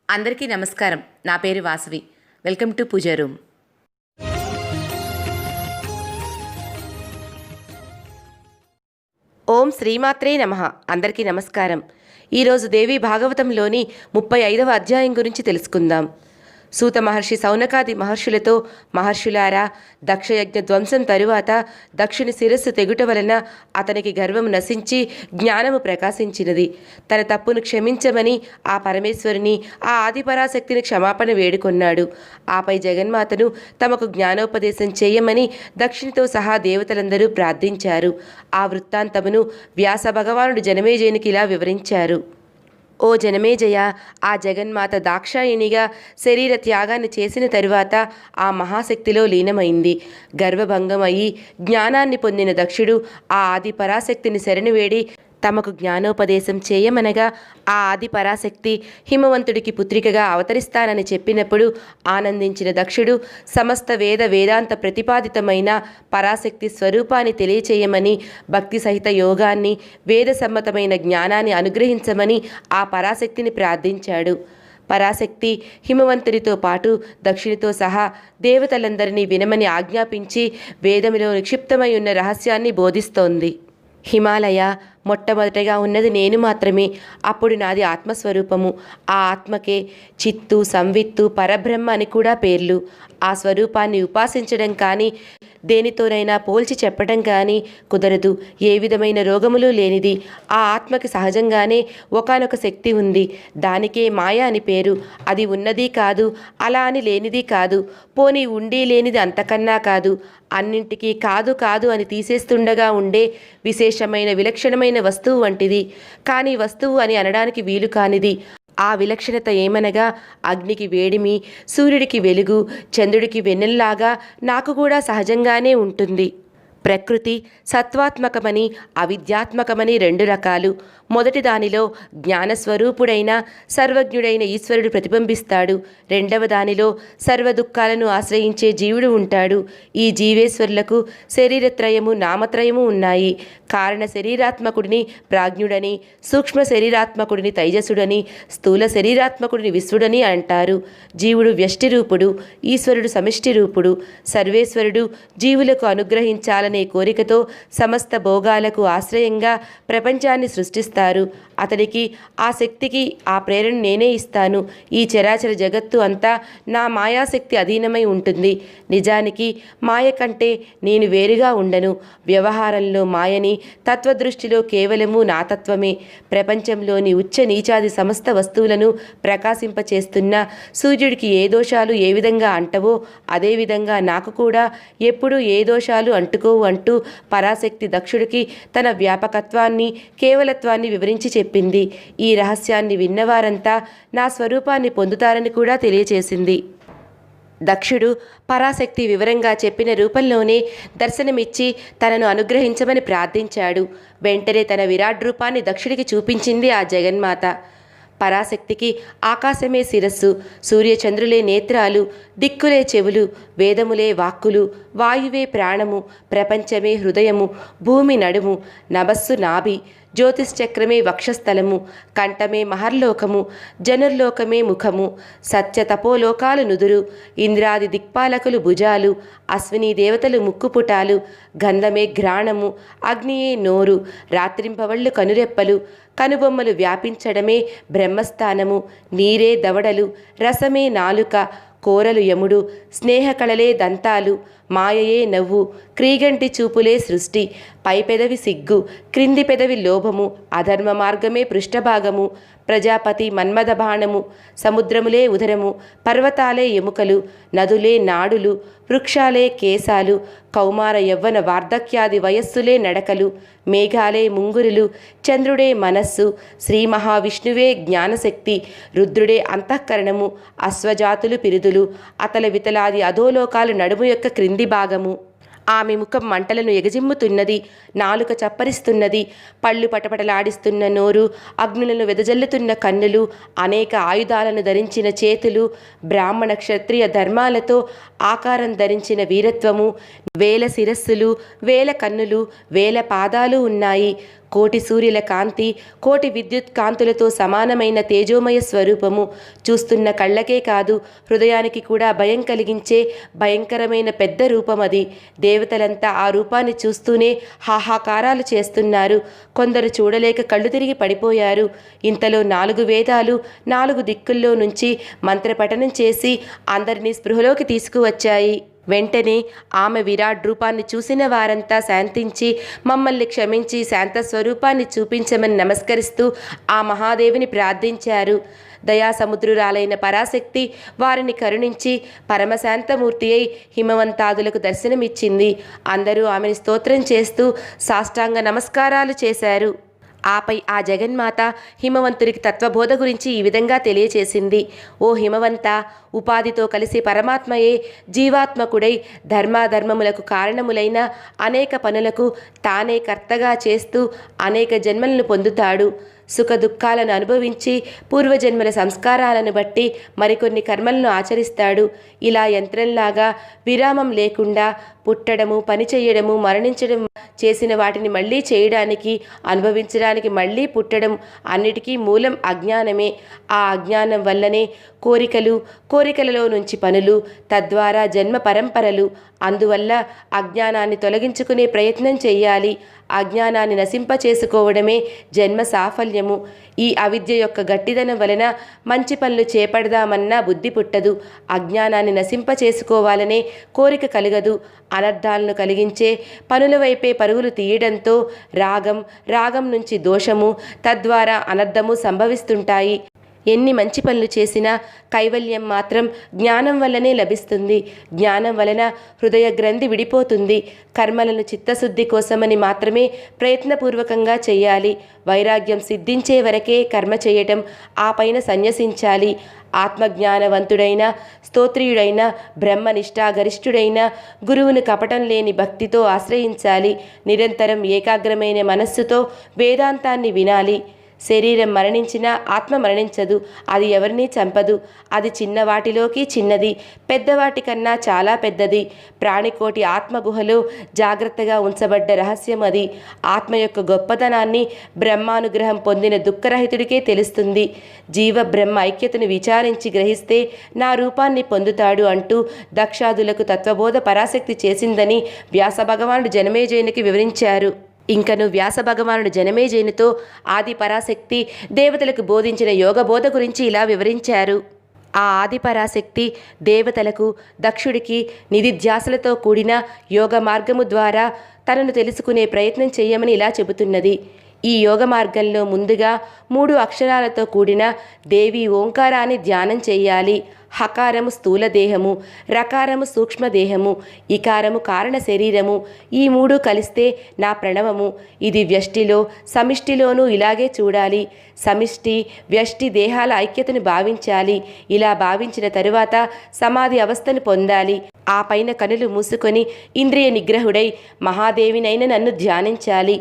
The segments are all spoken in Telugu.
అందరికీ నమస్కారం. నా పేరు Vasavi. Welcome to pooja room. ఓం శ్రీమాత్రే నమః. అందరికీ నమస్కారం. ఈరోజు దేవి భాగవతంలోని 35వ అధ్యాయం గురించి తెలుసుకుందాం. సూత మహర్షి సౌనకాది మహర్షులతో, మహర్షులారా, దక్షయజ్ఞ ధ్వంసం తరువాత దక్షుని శిరస్సు తెగుట వలన అతనికి గర్వము నశించి జ్ఞానము ప్రకాశించినది. తన తప్పును క్షమించమని ఆ పరమేశ్వరుని, ఆ ఆదిపరాశక్తిని క్షమాపణ వేడుకొన్నాడు. ఆపై జగన్మాతను తమకు జ్ఞానోపదేశం చేయమని దక్షునితో సహా దేవతలందరూ ప్రార్థించారు. ఆ వృత్తాంతమును వ్యాస భగవానుడు జనమేజయునికి ఇలా వివరించారు. ఓ జనమేజయ, ఆ జగన్మాత దాక్షాయిణిగా శరీర త్యాగాన్ని చేసిన తరువాత ఆ మహాశక్తిలో లీనమైంది. గర్వభంగం అయి జ్ఞానాన్ని పొందిన దక్షుడు ఆ ఆది పరాశక్తిని శరణువేడి తమకు జ్ఞానోపదేశం చేయమనగా ఆ ఆది పరాశక్తి హిమవంతుడికి పుత్రికగా అవతరిస్తానని చెప్పినప్పుడు ఆనందించిన దక్షుడు సమస్త వేదాంత ప్రతిపాదితమైన పరాశక్తి స్వరూపాన్ని తెలియచేయమని, భక్తి సహిత యోగాన్ని, వేద సమ్మతమైన జ్ఞానాన్ని అనుగ్రహించమని ఆ పరాశక్తిని ప్రార్థించాడు. పరాశక్తి హిమవంతుడితో పాటు దక్షునితో సహా దేవతలందరినీ వినమని ఆజ్ఞాపించి వేదములో నిక్షిప్తమై ఉన్న రహస్యాన్ని బోధిస్తోంది. హిమాలయ, మొట్టమొదటగా ఉన్నది నేను మాత్రమే. అప్పుడు నాది ఆత్మస్వరూపము. ఆ ఆత్మకే చిత్తు, సంవిత్తు, పరబ్రహ్మ అని కూడా పేర్లు. ఆ స్వరూపాన్ని ఉపాసించడం కానీ, దేనితోనైనా పోల్చి చెప్పడం కానీ కుదరదు. ఏ విధమైన రోగములు లేనిది. ఆ ఆత్మకి సహజంగానే ఒకానొక శక్తి ఉంది. దానికే మాయ అని పేరు. అది ఉన్నది కాదు, అలా అని లేనిది కాదు. పోనీ ఉండి లేనిది అంతకన్నా కాదు. అన్నింటికీ కాదు కాదు అని తీసేస్తుండగా ఉండే విశేషమైన విలక్షణమైన వస్తువు వంటిది. కానీ వస్తువు అని అనడానికి వీలు కానిది. ఆ విలక్షణత ఏమనగా, అగ్నికి వేడిమి, సూర్యుడికి వెలుగు, చంద్రుడికి వెన్నెల్లాగా నాకు కూడా సహజంగానే ఉంటుంది. ప్రకృతి సత్వాత్మకమని, అవిద్యాత్మకమని రెండు రకాలు. మొదటి దానిలో జ్ఞానస్వరూపుడైన సర్వజ్ఞుడైన ఈశ్వరుడు ప్రతిబింబిస్తాడు. రెండవ దానిలో సర్వ దుఃఖాలను ఆశ్రయించే జీవుడు ఉంటాడు. ఈ జీవేశ్వరులకు శరీరత్రయము, నామత్రయము ఉన్నాయి. కారణ శరీరాత్మకుడిని ప్రాజ్ఞుడని, సూక్ష్మ శరీరాత్మకుడిని తైజసుడని, స్థూల శరీరాత్మకుడిని విశ్వడని అంటారు. జీవుడు వ్యష్టి రూపుడు, ఈశ్వరుడు సమిష్టి రూపుడు. సర్వేశ్వరుడు జీవులకు అనుగ్రహించాలనే కోరికతో సమస్త భోగాలకు ఆశ్రయంగా ప్రపంచాన్ని సృష్టిస్తారు. అతడికి, ఆ శక్తికి ఆ ప్రేరణ నేనే ఇస్తాను. ఈ చరాచర జగత్తు అంతా నా మాయాశక్తి అధీనమై ఉంటుంది. నిజానికి మాయ కంటే నేను వేరుగా ఉండను. వ్యవహారంలో మాయని, తత్వదృష్టిలో కేవలము నా తత్వమే. ప్రపంచంలోని ఉచ్చ నీచాది సమస్త వస్తువులను ప్రకాశింపచేస్తున్న సూర్యుడికి ఏ దోషాలు ఏ విధంగా అంటవో అదేవిధంగా నాకు కూడా ఎప్పుడూ ఏ దోషాలు అంటుకోవు అంటూ పరాశక్తి దక్షుడికి తన వ్యాపకత్వాన్ని, కేవలత్వాన్ని వివరించి చెప్పింది. ఈ రహస్యాన్ని విన్నవారంతా నా స్వరూపాన్ని పొందుతారని కూడా తెలియచేసింది. దక్షుడు పరాశక్తి వివరంగా చెప్పిన రూపంలోనే దర్శనమిచ్చి తనను అనుగ్రహించమని ప్రార్థించాడు. వెంటనే తన విరాట్ రూపాన్ని దక్షుడికి చూపించింది ఆ జగన్మాత. పరాశక్తికి ఆకాశమే శిరస్సు, సూర్యచంద్రులే నేత్రాలు, దిక్కులే చెవులు, వేదములే వాక్కులు, వాయువే ప్రాణము, ప్రపంచమే హృదయము, భూమి నడుము, నభస్సు నాభి, జ్యోతిశ్చక్రమే వక్షస్థలము, కంఠమే మహర్లోకము, జనుర్లోకమే ముఖము, సత్య తపోలోకాలు నుదురు, ఇంద్రాది దిక్పాలకులు భుజాలు, అశ్విని దేవతలు ముక్కుపుటాలు, గంధమే ఘ్రాణము, అగ్నియే నోరు, రాత్రింపవళ్ళు కనురెప్పలు, కనుబొమ్మలు వ్యాపించడమే బ్రహ్మస్థానము, నీరే దవడలు, రసమే నాలుక, కోరలు యముడు, స్నేహకళలే దంతాలు, మాయయే నవ్వు, క్రీగంటి చూపులే సృష్టి, పై పెదవి సిగ్గు, క్రింది పెదవి లోభము, అధర్మ మార్గమే పృష్ఠభాగము, ప్రజాపతి మన్మథ బాణము, సముద్రములే ఉదరము, పర్వతాలే ఎముకలు, నదులే నాడులు, వృక్షాలే కేశాలు, కౌమార యవ్వన వార్ధక్యాది వయస్సులే నడకలు, మేఘాలే ముంగురులు, చంద్రుడే మనస్సు, శ్రీ మహావిష్ణువే జ్ఞానశక్తి, రుద్రుడే అంతఃకరణము, అశ్వజాతులు పిరుదులు, అతల వితలాది అధోలోకాలు నడుము యొక్క క్రింది భాగము. ఆమె ముఖం మంటలను ఎగజిమ్ముతున్నది, నాలుక చప్పరిస్తున్నది, పళ్ళు పటపటలాడిస్తున్న నోరు, అగ్నులను వెదజల్లుతున్న కన్నులు, అనేక ఆయుధాలను ధరించిన చేతులు, బ్రాహ్మణ క్షత్రియ ధర్మాలతో ఆకారం ధరించిన వీరత్వము, వేల శిరస్సులు, వేల కన్నులు, వేల పాదాలు ఉన్నాయి. కోటి సూర్యుల కాంతి, కోటి విద్యుత్ కాంతులతో సమానమైన తేజోమయ స్వరూపము. చూస్తున్న కళ్ళకే కాదు, హృదయానికి కూడా భయం కలిగించే భయంకరమైన పెద్ద రూపం అది. దేవతలంతా ఆ రూపాన్ని చూస్తూనే హాహాకారాలు చేస్తున్నారు. కొందరు చూడలేక కళ్ళు తిరిగి పడిపోయారు. ఇంతలో 4 వేదాలు 4 దిక్కుల్లో నుంచి మంత్రపఠనం చేసి అందరినీ స్పృహలోకి తీసుకువచ్చాయి. వెంటనే ఆమె విరాట్ రూపాన్ని చూసిన వారంతా శాంతించి మమ్మల్ని క్షమించి శాంత స్వరూపాన్ని చూపించమని నమస్కరిస్తూ ఆ మహాదేవిని ప్రార్థించారు. దయాసముద్రురాలైన పరాశక్తి వారిని కరుణించి పరమశాంతమూర్తి అయి హిమవంతాదులకు దర్శనమిచ్చింది. అందరూ ఆమెను స్తోత్రం చేస్తూ సాష్టాంగ నమస్కారాలు చేశారు. ఆపై ఆ జగన్మాత హిమవంతుడికి తత్వబోధ గురించి ఈ విధంగా తెలియచేసింది. ఓ హిమవంత, ఉపాధితో కలిసి పరమాత్మయే జీవాత్మకుడై ధర్మాధర్మములకు కారణములైన అనేక పనులకు తానే కర్తగా చేస్తూ అనేక జన్మలను పొందుతాడు. సుఖ దుఃఖాలను అనుభవించి పూర్వజన్మల సంస్కారాలను బట్టి మరికొన్ని కర్మలను ఆచరిస్తాడు. ఇలా యంత్రంలాగా విరామం లేకుండా పుట్టడము, పనిచేయడము, మరణించడం, చేసిన వాటిని మళ్ళీ చేయడానికి, అనుభవించడానికి మళ్ళీ పుట్టడం అన్నిటికీ మూలం అజ్ఞానమే. ఆ అజ్ఞానం వల్లనే కోరికలలో నుంచి పనులు, తద్వారా జన్మ పరంపరలు. అందువల్ల అజ్ఞానాన్ని తొలగించుకునే ప్రయత్నం చెయ్యాలి. అజ్ఞానాన్ని నశింపచేసుకోవడమే జన్మ సాఫల్యము. ఈ అవిద్య యొక్క గట్టిదనం వలన మంచి పనులు చేపడదామన్నా బుద్ధి పుట్టదు. అజ్ఞానాన్ని నశింపచేసుకోవాలనే కోరిక కలగదు. అనర్థాలను కలిగించే పనుల వైపే పరుగులు తీయడంతో రాగం నుంచి దోషము, తద్వారా అనర్థము సంభవిస్తుంటాయి. ఎన్ని మంచి పనులు చేసినా కైవల్యం మాత్రం జ్ఞానం వల్లనే లభిస్తుంది. జ్ఞానం వలన హృదయ గ్రంథి విడిపోతుంది. కర్మలను చిత్తశుద్ధి కోసమని మాత్రమే ప్రయత్నపూర్వకంగా చేయాలి. వైరాగ్యం సిద్ధించే వరకే కర్మ చేయటం, ఆ పైన సన్యసించాలి. ఆత్మజ్ఞానవంతుడైన, స్తోత్రియుడైన, బ్రహ్మనిష్ఠాగరిష్ఠుడైన గురువును కపటం లేని భక్తితో ఆశ్రయించాలి. నిరంతరం ఏకాగ్రమైన మనస్సుతో వేదాంతాన్ని వినాలి. శరీరం మరణించినా ఆత్మ మరణించదు. అది ఎవరినీ చంపదు. అది చిన్నవాటిలోకి చిన్నది, పెద్దవాటి కన్నా చాలా పెద్దది. ప్రాణికోటి ఆత్మగుహలో జాగ్రత్తగా ఉంచబడ్డ రహస్యం అది. ఆత్మ యొక్క గొప్పతనాన్ని బ్రహ్మానుగ్రహం పొందిన దుఃఖరహితుడికే తెలుస్తుంది. జీవ బ్రహ్మ ఐక్యతను విచారించి గ్రహిస్తే నా రూపాన్ని పొందుతాడు అంటూ దక్షాదులకు తత్వబోధ పరాశక్తి చేసిందని వ్యాస భగవానుడు జనమేజయునికి వివరించారు. ఇంకను వ్యాస భగవానుడు జనమేజయునితో ఆది పరాశక్తి దేవతలకు బోధించిన యోగబోధ గురించి ఇలా వివరించారు. ఆ ఆది పరాశక్తి దేవతలకు, దక్షుడికి నిధిధ్యాసలతో కూడిన యోగ మార్గము ద్వారా తనను తెలుసుకునే ప్రయత్నం చేయమని ఇలా చెబుతున్నది. ఈ యోగ మార్గంలో ముందుగా 3 అక్షరాలతో కూడిన దేవి ఓంకారాన్ని ధ్యానం చేయాలి. హకారము స్థూల దేహము, రకారము సూక్ష్మదేహము, ఇకారము కారణ శరీరము. ఈ 3 కలిస్తే నా ప్రణవము. ఇది వ్యష్టిలో సమిష్టిలోనూ ఇలాగే చూడాలి. సమిష్టి వ్యష్టి దేహాల ఐక్యతను భావించాలి. ఇలా భావించిన తరువాత సమాధి అవస్థను పొందాలి. ఆ పైన కనులు మూసుకొని ఇంద్రియ నిగ్రహుడై మహాదేవినైన నన్ను ధ్యానించాలి.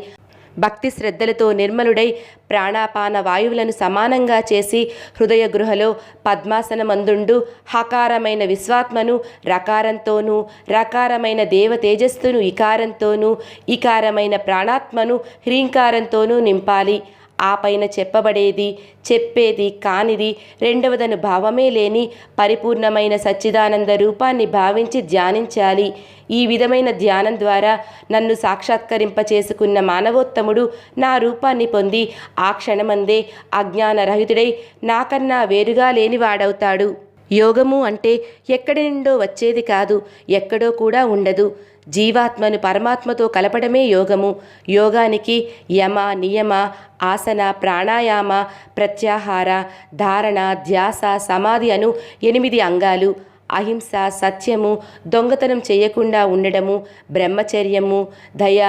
భక్తి శ్రద్ధలతో నిర్మలుడై ప్రాణాపాన వాయువులను సమానంగా చేసి హృదయ గృహలో పద్మాసనమందుండు హకారమైన విశ్వాత్మను రకారంతోనూ, రకారమైన దేవ తేజస్సును ఇకారంతోనూ, ఇకారమైన ప్రాణాత్మను హ్రీంకారంతోనూ నింపాలి. ఆ పైన చెప్పబడేది, చెప్పేది కానిది రెండవదను భావమే లేని పరిపూర్ణమైన సచ్చిదానంద రూపాన్ని భావించి ధ్యానించాలి. ఈ విధమైన ధ్యానం ద్వారా నన్ను సాక్షాత్కరింపచేసుకున్న మానవోత్తముడు నా రూపాన్ని పొంది ఆ క్షణమందే అజ్ఞానరహితుడై నాకన్నా వేరుగా లేనివాడవుతాడు. యోగము అంటే ఎక్కడి నుండో వచ్చేది కాదు, ఎక్కడో కూడా ఉండదు. జీవాత్మను పరమాత్మతో కలపడమే యోగము. యోగానికి యమ, నియమ, ఆసన, ప్రాణాయామ, ప్రత్యాహార, ధారణ, ధ్యాస, సమాధి అను 8 అంగాలు. అహింస, సత్యము, దొంగతనం చేయకుండా ఉండడము, బ్రహ్మచర్యము, దయ,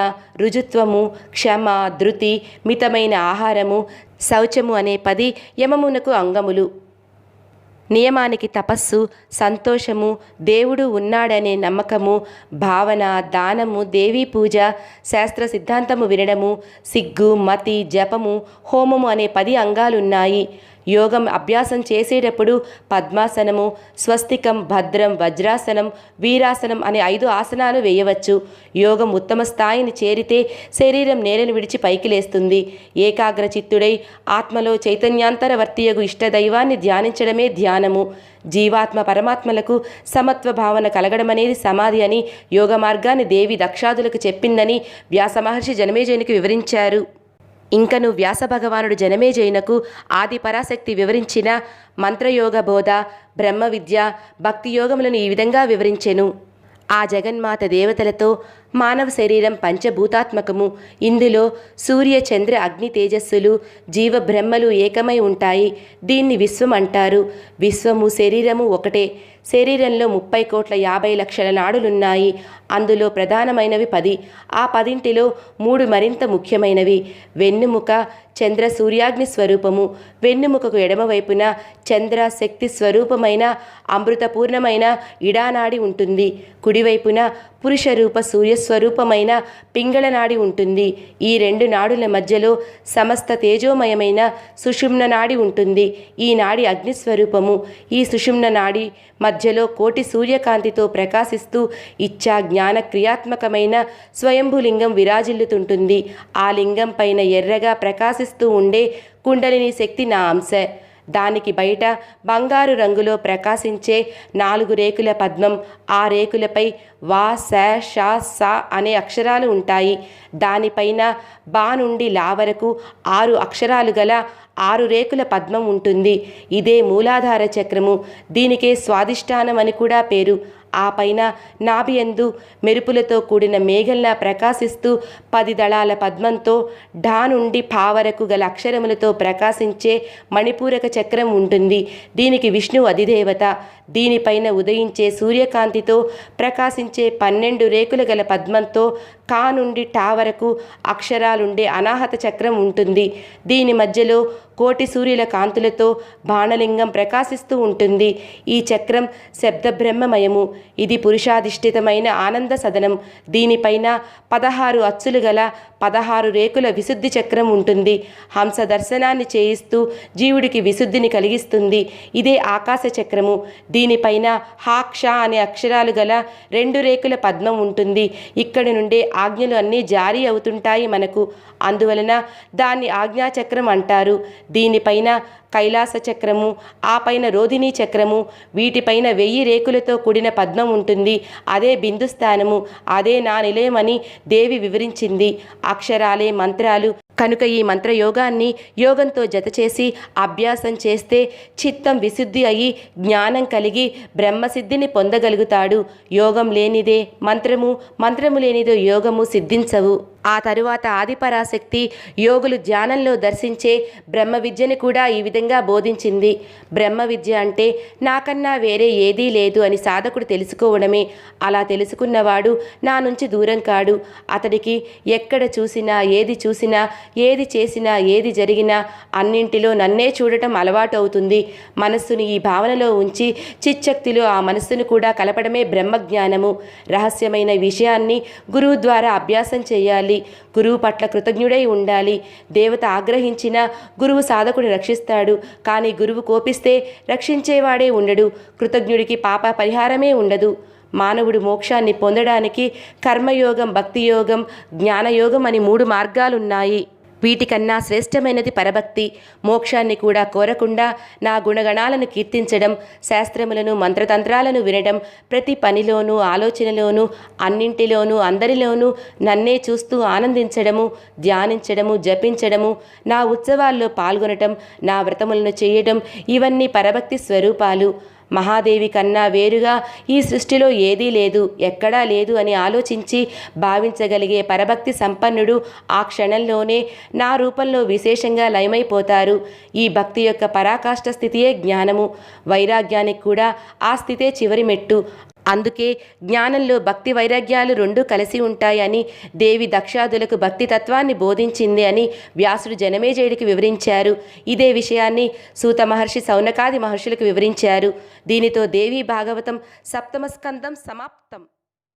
రుజుత్వము, క్షమ, ధృతి, మితమైన ఆహారము, శౌచము అనే 10 యమమునకు అంగములు. నియమానికి తపస్సు, సంతోషము, దేవుడు ఉన్నాడనే నమ్మకము, భావన, దానము, దేవీ పూజ, శాస్త్ర సిద్ధాంతము వినడము, సిగ్గు, మతి, జపము, హోమము అనే 10 అంగాలున్నాయి. యోగం అభ్యాసం చేసేటప్పుడు పద్మాసనము, స్వస్తికం, భద్రం, వజ్రాసనం, వీరాసనం అనే 5 ఆసనాలు వేయవచ్చు. యోగం ఉత్తమ స్థాయిని చేరితే శరీరం నేలను విడిచి పైకి లేస్తుంది. ఏకాగ్ర చిత్తుడై ఆత్మలో చైతన్యాంతరవర్తియగు ఇష్టదైవాన్ని ధ్యానించడమే ధ్యానము. జీవాత్మ పరమాత్మలకు సమత్వ భావన కలగడమనేది సమాధి అని యోగ మార్గాన్ని దేవి దక్షాదులకు చెప్పిందని వ్యాస మహర్షి జనమేజయునికి వివరించారు. ఇంకను వ్యాస భగవానుడు జనమేజయునకు ఆది పరాశక్తి వివరించిన మంత్రయోగ బోధ, బ్రహ్మ విద్య, భక్తి యోగములను ఈ విధంగా వివరించెను. ఆ జగన్మాత దేవతలతో మానవ శరీరం పంచభూతాత్మకము. ఇందులో సూర్య, చంద్ర, అగ్ని తేజస్సులు, జీవ బ్రహ్మలు ఏకమై ఉంటాయి. దీన్ని విశ్వం అంటారు. విశ్వము, శరీరము ఒకటే. శరీరంలో 30,50,00,000 నాడులున్నాయి. అందులో ప్రధానమైనవి 10. ఆ 10ంటిలో 3 మరింత ముఖ్యమైనవి. వెన్నుముక చంద్ర సూర్యాగ్ని స్వరూపము. వెన్నుముకకు ఎడమవైపున చంద్ర శక్తి స్వరూపమైన అమృతపూర్ణమైన ఇడానాడి ఉంటుంది. కుడివైపున పురుషరూప సూర్యస్వరూపమైన పింగళనాడి ఉంటుంది. ఈ 2 నాడుల మధ్యలో సమస్త తేజోమయమైన సుషుమ్న నాడి ఉంటుంది. ఈ నాడి అగ్నిస్వరూపము. ఈ సుషుమ్న నాడి మధ్యలో కోటి సూర్యకాంతితో ప్రకాశిస్తూ ఇచ్ఛా జ్ఞాన క్రియాత్మకమైన స్వయంభులింగం విరాజిల్లుతుంటుంది. ఆ లింగం పైన ఎర్రగా ప్రకాశిస్తూ ఉండే కుండలిని శక్తి నా అంశ. దానికి బయట బంగారు రంగులో ప్రకాశించే 4 రేకుల పద్మం. ఆ రేకులపై వా, శ, ష, స అనే అక్షరాలు ఉంటాయి. దానిపైన బా నుండి లా వరకు 6 అక్షరాలు గల 6 రేకుల పద్మం ఉంటుంది. ఇదే మూలాధార చక్రము. దీనికే స్వాదిష్టానం అని కూడా పేరు. ఆ పైన నాభియందు మెరుపులతో కూడిన మేఘంలా ప్రకాశిస్తూ 10 దళాల పద్మంతో ఢా నుండి పా వరకు గల అక్షరములతో ప్రకాశించే మణిపూరక చక్రం ఉంటుంది. దీనికి విష్ణు అధిదేవత. దీనిపైన ఉదయించే సూర్యకాంతితో ప్రకాశించే 12 రేకుల గల పద్మంతో కా నుండి టా వరకు అక్షరాలుండే అనాహత చక్రం ఉంటుంది. దీని మధ్యలో కోటి సూర్యుల కాంతులతో బాణలింగం ప్రకాశిస్తూ ఉంటుంది. ఈ చక్రం శబ్ద బ్రహ్మమయము. ఇది పురుషాధిష్ఠితమైన ఆనంద సదనం. దీనిపైన 16 అచ్చులు గల 16 రేకుల విశుద్ధి చక్రం ఉంటుంది. హంస దర్శనాన్ని చేయిస్తూ జీవుడికి విశుద్ధిని కలిగిస్తుంది. ఇదే ఆకాశ చక్రము. దీనిపైన హాక్ష అనే అక్షరాలు గల 2 రేకుల పద్మం ఉంటుంది. ఇక్కడి నుండే ఆజ్ఞలు అన్నీ జారీ అవుతుంటాయి మనకు. అందువలన దాన్ని ఆజ్ఞాచక్రం అంటారు. దీనిపైన కైలాస చక్రము, ఆ పైన రోధిని చక్రము, వీటిపైన 1000 రేకులతో కూడిన పద్మం ఉంటుంది. అదే బిందుస్థానము. అదే నా నిలయమని దేవి వివరించింది. అక్షరాలే మంత్రాలు కనుక ఈ మంత్రయోగాన్ని యోగంతో జతచేసి అభ్యాసం చేస్తే చిత్తం విశుద్ధి అయి జ్ఞానం కలిగి బ్రహ్మసిద్ధిని పొందగలుగుతాడు. యోగం లేనిదే మంత్రము, మంత్రము లేనిదో యోగము సిద్ధించవు. ఆ తరువాత ఆదిపరాశక్తి యోగులు ధ్యానంలో దర్శించే బ్రహ్మ విద్యను కూడా ఈ విధంగా బోధించింది. బ్రహ్మ విద్య అంటే నాకన్నా వేరే ఏదీ లేదు అని సాధకుడు తెలుసుకోవడమే. అలా తెలుసుకున్నవాడు నా నుంచి దూరం కాడు. అతడికి ఎక్కడ చూసినా, ఏది చూసినా, ఏది చేసినా, ఏది జరిగినా అన్నింటిలో నన్నే చూడటం అలవాటు అవుతుంది. మనస్సుని ఈ భావనలో ఉంచి చిచ్చక్తిలో ఆ మనస్సును కూడా కలపడమే బ్రహ్మజ్ఞానము. రహస్యమైన విషయాన్ని గురువు ద్వారా అభ్యాసం చేయాలి. గురువు పట్ల కృతజ్ఞుడై ఉండాలి. దేవత ఆగ్రహించిన గురువు సాధకుడిని రక్షిస్తాడు. కానీ గురువు కోపిస్తే రక్షించేవాడే ఉండడు. కృతజ్ఞుడికి పాప పరిహారమే ఉండదు. మానవుడు మోక్షాన్ని పొందడానికి కర్మయోగం, భక్తియోగం, జ్ఞానయోగం అని 3 మార్గాలున్నాయి. వీటికన్నా శ్రేష్టమైనది పరభక్తి. మోక్షాన్ని కూడా కోరకుండా నా గుణగణాలను కీర్తించడం, శాస్త్రములను, మంత్రతంత్రాలను వినడం, ప్రతి పనిలోనూ, ఆలోచనలోనూ, అన్నింటిలోనూ, అందరిలోనూ నన్నే చూస్తూ ఆనందించడము, ధ్యానించడము, జపించడము, నా ఉత్సవాల్లో పాల్గొనటం, నా వ్రతములను చేయడం, ఇవన్నీ పరభక్తి స్వరూపాలు. మహాదేవి కన్నా వేరుగా ఈ సృష్టిలో ఏదీ లేదు, ఎక్కడా లేదు అని ఆలోచించి భావించగలిగే పరభక్తి సంపన్నుడు ఆ క్షణంలోనే నా రూపంలో విశేషంగా లయమైపోతారు. ఈ భక్తి యొక్క పరాకాష్ఠ స్థితియే జ్ఞానము. వైరాగ్యానికి కూడా ఆ స్థితే చివరి మెట్టు. అందుకే జ్ఞానంలో భక్తి వైరాగ్యాలు 2 కలిసి ఉంటాయని దేవి దక్షాదులకు భక్తి తత్వాన్ని బోధించింది అని వ్యాసుడు జనమేజయుడికి వివరించారు. ఇదే విషయాన్ని సూత మహర్షి సౌనకాది మహర్షులకు వివరించారు. దీనితో దేవీ భాగవతం 7వ స్కందం సమాప్తం.